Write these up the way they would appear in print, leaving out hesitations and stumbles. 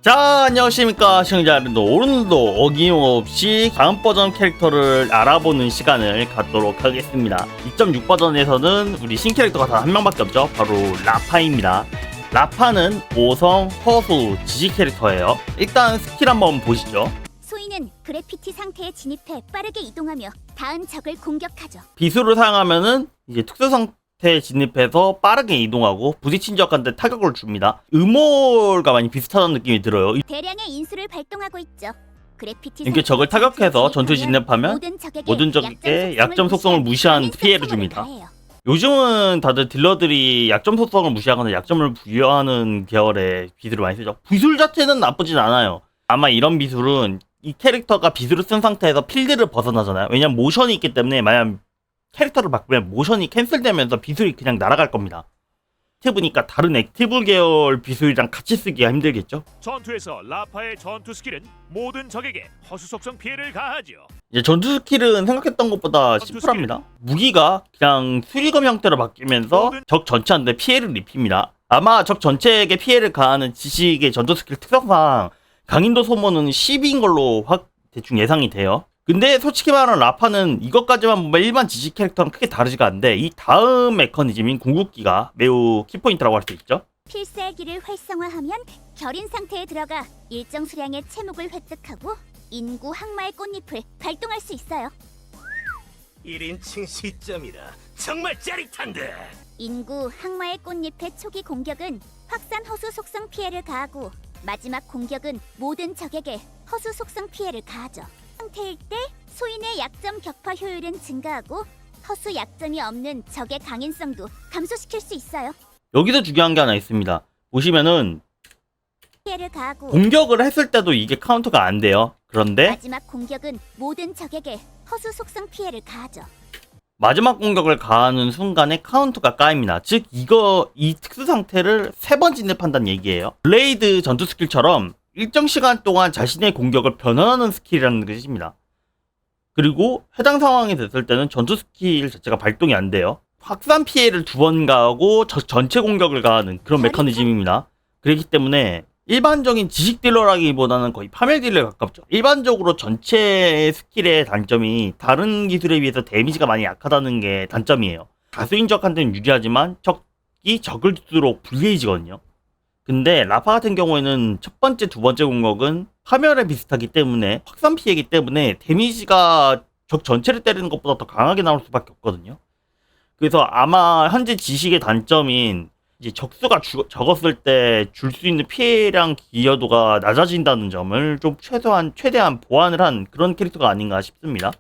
자, 안녕하십니까 시청자 여러분들. 오늘도 어김없이 다음 버전 캐릭터를 알아보는 시간을 갖도록 하겠습니다. 2.6 버전에서는 우리 신캐릭터가 단 한 명밖에 없죠. 바로 라파입니다. 라파는 5성 허수 지식 캐릭터예요. 일단 스킬 한번 보시죠. 소인은 그래피티 상태에 진입해 빠르게 이동하며 닿은 적을 공격하죠. 비수를 사용하면은 이제 특수 상태에 진입해서 빠르게 이동하고 부딪힌 적한테 타격을 줍니다. 음월과 많이 비슷하다는 느낌이 들어요. 대량의 인수를 발동하고 있죠. 그래피티 이렇게 적을 타격해서 전투에 진입하면 모든 적에게 적에게 약점 속성을 무시한 피해를 줍니다. 요즘은 다들 딜러들이 약점 속성을 무시하거나 약점을 부여하는 계열의 비술을 많이 쓰죠. 비술 자체는 나쁘진 않아요. 아마 이런 비술은 이 캐릭터가 비술을 쓴 상태에서 필드를 벗어나잖아요. 왜냐면 모션이 있기 때문에 만약 캐릭터를 바꾸면 모션이 캔슬되면서 비술이 그냥 날아갈 겁니다. 액티브니까 다른 액티브 계열 비술이랑 같이 쓰기가 힘들겠죠. 전투에서 라파의 전투 스킬은 모든 적에게 허수 속성 피해를 가하죠. 이제 전투 스킬은 생각했던 것보다 심플합니다. 무기가 그냥 수리검 형태로 바뀌면서 적 전체한테 피해를 입힙니다. 아마 적 전체에게 피해를 가하는 지식의 전투 스킬 특성상 강인도 소모는 10인 걸로 대충 예상이 돼요. 근데 솔직히 말하면 라파는 이것까지만 보면 일반 지식 캐릭터랑 크게 다르지가 않은데 이 다음 메커니즘인 궁극기가 매우 키포인트라고 할 수 있죠. 필살기를 활성화하면 결인 상태에 들어가 일정 수량의 채목을 획득하고 인구 항마의 꽃잎을 발동할 수 있어요. 1인칭 시점이라 정말 짜릿한데. 인구 항마의 꽃잎의 초기 공격은 확산 허수 속성 피해를 가하고 마지막 공격은 모든 적에게 허수 속성 피해를 가하죠. 상태일 때 소인의 약점 격파 효율은 증가하고 허수 약점이 없는 적의 강인성도 감소시킬 수 있어요. 여기서 중요한 게 하나 있습니다. 보시면은 피해를 가하고 공격을 했을 때도 이게 카운터가 안 돼요. 그런데 마지막 공격은 모든 적에게 허수 속성 피해를 가하죠. 마지막 공격을 가하는 순간에 카운터가 까입니다. 즉 이 특수 상태를 3번 진입한다는 얘기예요. 블레이드 전투 스킬처럼 일정 시간 동안 자신의 공격을 변환하는 스킬이라는 뜻입니다. 그리고 해당 상황이 됐을 때는 전투 스킬 자체가 발동이 안 돼요. 확산 피해를 2번 가하고 전체 공격을 가하는 그런 메커니즘입니다. 그렇기 때문에 일반적인 지식 딜러라기보다는 거의 파멸 딜러에 가깝죠. 일반적으로 전체 스킬의 단점이 다른 기술에 비해서 데미지가 많이 약하다는 게 단점이에요. 다수인 적한테는 유리하지만 적이 적을수록 불리해지거든요. 근데 라파 같은 경우에는 첫 번째, 두 번째 공격은 파멸에 비슷하기 때문에 확산 피해이기 때문에 데미지가 적 전체를 때리는 것보다 더 강하게 나올 수밖에 없거든요. 그래서 아마 현재 지식의 단점인 이제 적수가 적었을 때 줄 수 있는 피해량 기여도가 낮아진다는 점을 좀 최대한 보완을 한 그런 캐릭터가 아닌가 싶습니다.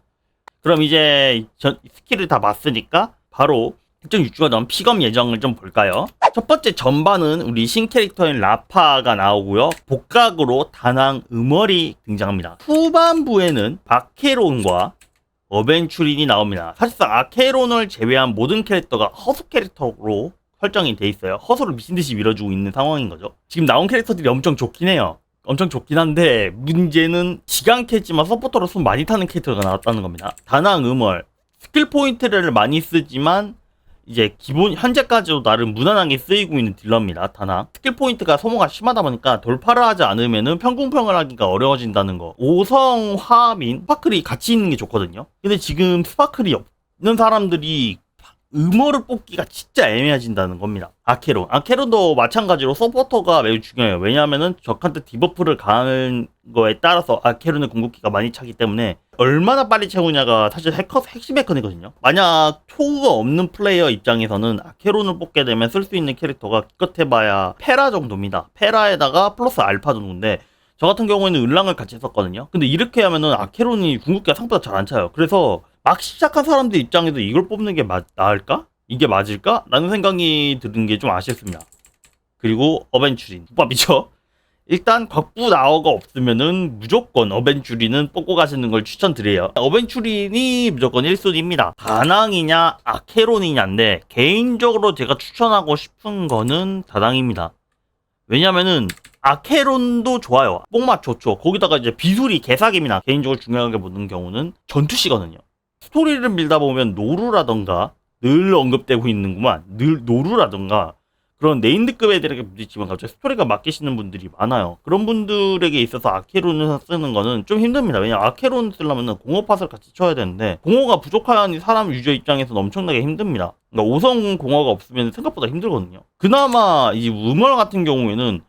그럼 이제 스킬을 다 봤으니까 바로 1.6주가 넘은 픽업 예정을 좀 볼까요? 첫 번째 전반은 우리 신캐릭터인 라파가 나오고요. 복각으로 다낭 음월이 등장합니다. 후반부에는 아케론과 어벤추린이 나옵니다. 사실상 아케론을 제외한 모든 캐릭터가 허수 캐릭터로 설정이 돼 있어요. 허수를 미친듯이 밀어주고 있는 상황인 거죠. 지금 나온 캐릭터들이 엄청 좋긴 해요. 엄청 좋긴 한데 문제는 지강캐지만 서포터로 손 많이 타는 캐릭터가 나왔다는 겁니다. 다낭 음월 스킬 포인트를 많이 쓰지만 이제 기본 현재까지도 나름 무난하게 쓰이고 있는 딜러입니다. 다낭 스킬 포인트가 소모가 심하다 보니까 돌파를 하지 않으면은 평공평을 하기가 어려워진다는 거. 5성 화합인 스파클이 같이 있는 게 좋거든요. 근데 지금 스파클이 없는 사람들이 음호를 뽑기가 진짜 애매해진다는 겁니다. 아케론도 마찬가지로 서포터가 매우 중요해요. 왜냐하면은 적한테 디버프를 가하는 거에 따라서 아케론의 궁극기가 많이 차기 때문에 얼마나 빨리 채우냐가 사실 핵심 메커니거든요. 만약 초우가 없는 플레이어 입장에서는 아케론을 뽑게 되면 쓸 수 있는 캐릭터가 기껏해봐야 페라 정도입니다. 페라에다가 플러스 알파 정도인데 저 같은 경우에는 을랑을 같이 썼거든요. 근데 이렇게 하면은 아케론이 궁극기가 생각보다 잘 안 차요. 그래서 막 시작한 사람들 입장에서 이걸 뽑는 게 나을까? 이게 맞을까? 라는 생각이 드는 게 좀 아쉽습니다. 그리고 어벤추린 국밥이죠. 일단 곽부 나어가 없으면은 무조건 어벤추린은 뽑고 가시는 걸 추천드려요. 어벤추린이 무조건 1순위입니다. 다낭이냐 아케론이냐인데 개인적으로 제가 추천하고 싶은 거는 다낭입니다. 왜냐면은 아케론도 좋아요. 뽕맛 좋죠. 거기다가 이제 비술이 개사기입니다. 개인적으로 중요하게 보는 경우는 전투시거든요. 스토리를 밀다 보면 노루라던가 늘 언급되고 있는구만. 노루라던가 그런 네임드급 애들에게 부딪히면 갑자기 스토리가 맡기시는 분들이 많아요. 그런 분들에게 있어서 아케론을 쓰는 거는 좀 힘듭니다. 왜냐면 아케론 쓰려면 공허 팟을 같이 쳐야 되는데 공허가 부족한 사람 유저 입장에서는 엄청나게 힘듭니다. 그러니까 5성 공허가 없으면 생각보다 힘들거든요. 그나마 이 음월 같은 경우에는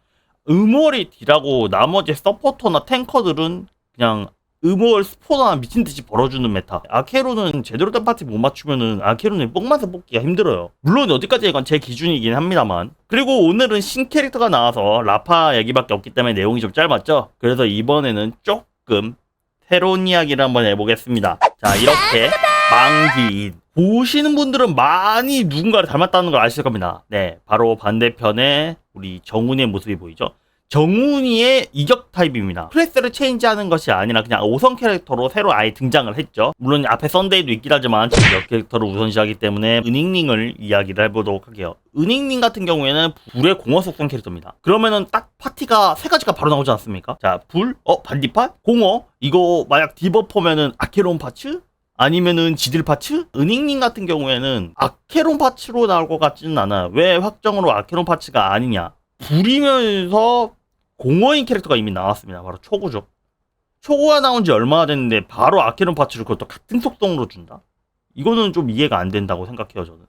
음월이 딜하고 나머지 서포터나 탱커들은 그냥 음월 스포나 미친듯이 벌어주는 메타. 아케론은 제대로 된 파티 못 맞추면은 아케론을 뽕맛에 뽑기가 힘들어요. 물론 어디까지 이건 제 기준이긴 합니다만. 그리고 오늘은 신캐릭터가 나와서 라파 얘기밖에 없기 때문에 내용이 좀 짧았죠. 그래서 이번에는 조금 새로운 이야기를 한번 해보겠습니다. 자, 이렇게 망기인 보시는 분들은 많이 누군가를 닮았다는 걸 아실 겁니다. 네, 바로 반대편에 우리 정훈이의 모습이 보이죠. 정훈이의 이격 타입입니다. 클래스를 체인지하는 것이 아니라 그냥 5성 캐릭터로 새로 아예 등장을 했죠. 물론 앞에 썬데이도 있긴 하지만 이격 캐릭터를 우선시하기 때문에 은익닝을 이야기를 해보도록 할게요. 은익닝 같은 경우에는 불의 공허 속성 캐릭터입니다. 그러면은 딱 파티가 세 가지가 바로 나오지 않습니까? 자, 불, 반디팟, 공허. 이거 만약 디버프면은 아케론 파츠? 아니면은 지딜 파츠? 은익닝 같은 경우에는 아케론 파츠로 나올 것 같지는 않아요. 왜 확정으로 아케론 파츠가 아니냐? 불이면서 공허인 캐릭터가 이미 나왔습니다. 바로 초구죠. 초구가 나온 지 얼마나 됐는데 바로 아케론 파츠를 그것도 같은 속성으로 준다? 이거는 좀 이해가 안 된다고 생각해요, 저는.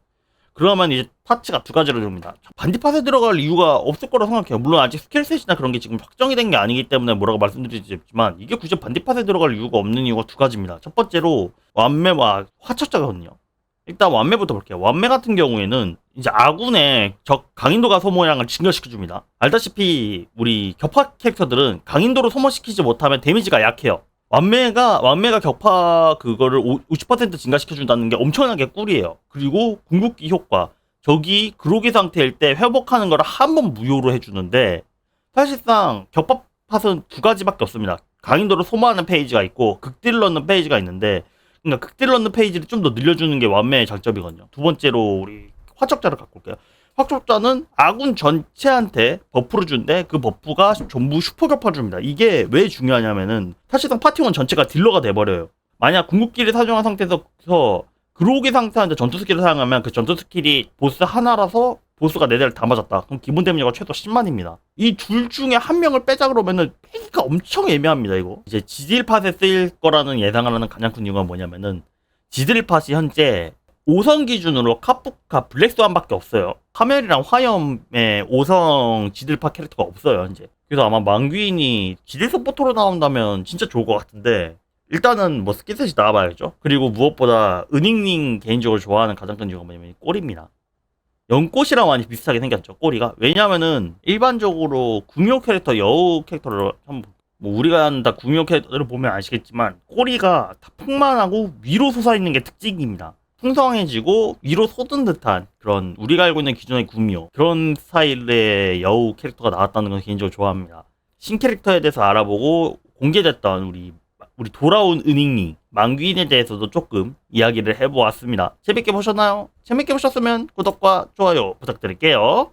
그러면 이제 파츠가 두 가지로 됩니다. 반디팟에 들어갈 이유가 없을 거라 생각해요. 물론 아직 스킬셋이나 그런 게 지금 확정이 된 게 아니기 때문에 뭐라고 말씀드리지만 이게 굳이 반디팟에 들어갈 이유가 없는 이유가 두 가지입니다. 첫 번째로 완매와 화척자거든요. 일단 완매부터 볼게요. 완매 같은 경우에는 이제 아군의 적 강인도가 소모량을 증가시켜줍니다. 알다시피 우리 격파 캐릭터들은 강인도로 소모시키지 못하면 데미지가 약해요. 완매가 격파 그거를 50% 증가시켜준다는 게 엄청나게 꿀이에요. 그리고 궁극기 효과. 적이 그로기 상태일 때 회복하는 걸 한 번 무효로 해주는데 사실상 격파 팟은 두 가지밖에 없습니다. 강인도를 소모하는 페이지가 있고 극딜 넣는 페이지가 있는데 그러니까 극딜 넣는 페이지를 좀 더 늘려주는 게 완매의 장점이거든요. 두 번째로 우리 화척자를 갖고 올게요. 화척자는 아군 전체한테 버프를 주는데 그 버프가 전부 슈퍼 격파 줍니다. 이게 왜 중요하냐면은 사실상 파티원 전체가 딜러가 돼버려요. 만약 궁극기를 사용한 상태에서 그로기 상태한테 전투 스킬을 사용하면 그 전투 스킬이 보스 하나라서 보스가 4대를 다 맞았다. 그럼 기본 데미지가 최소 10만입니다. 이 둘 중에 한 명을 빼자 그러면은 빼기가 엄청 애매합니다, 이거. 이제 지딜팟에 쓰일 거라는 예상을 하는 가장 큰 이유가 뭐냐면은 지딜팟이 현재 5성 기준으로 카프카 블랙스완밖에 없어요. 카멜이랑 화염의 5성 지딜팟 캐릭터가 없어요, 현재. 그래서 아마 망귀인이 지딜 서포터로 나온다면 진짜 좋을 것 같은데 일단은 뭐 스킬셋이 나와봐야죠. 그리고 무엇보다 은익닝 개인적으로 좋아하는 가장 큰 이유가 뭐냐면 꼬리입니다. 연꽃이랑 많이 비슷하게 생겼죠, 꼬리가. 왜냐면은 일반적으로 궁요 캐릭터, 여우 캐릭터를 한번 뭐 우리가 한다 궁요 캐릭터를 보면 아시겠지만 꼬리가 다 풍만하고 위로 솟아있는 게 특징입니다. 풍성해지고 위로 솟은 듯한 그런 우리가 알고 있는 기존의 구미호 그런 스타일의 여우 캐릭터가 나왔다는 건 개인적으로 좋아합니다. 신캐릭터에 대해서 알아보고 공개됐던 우리 돌아온 은익니 망귀인에 대해서도 조금 이야기를 해보았습니다. 재밌게 보셨나요? 재밌게 보셨으면 구독과 좋아요 부탁드릴게요.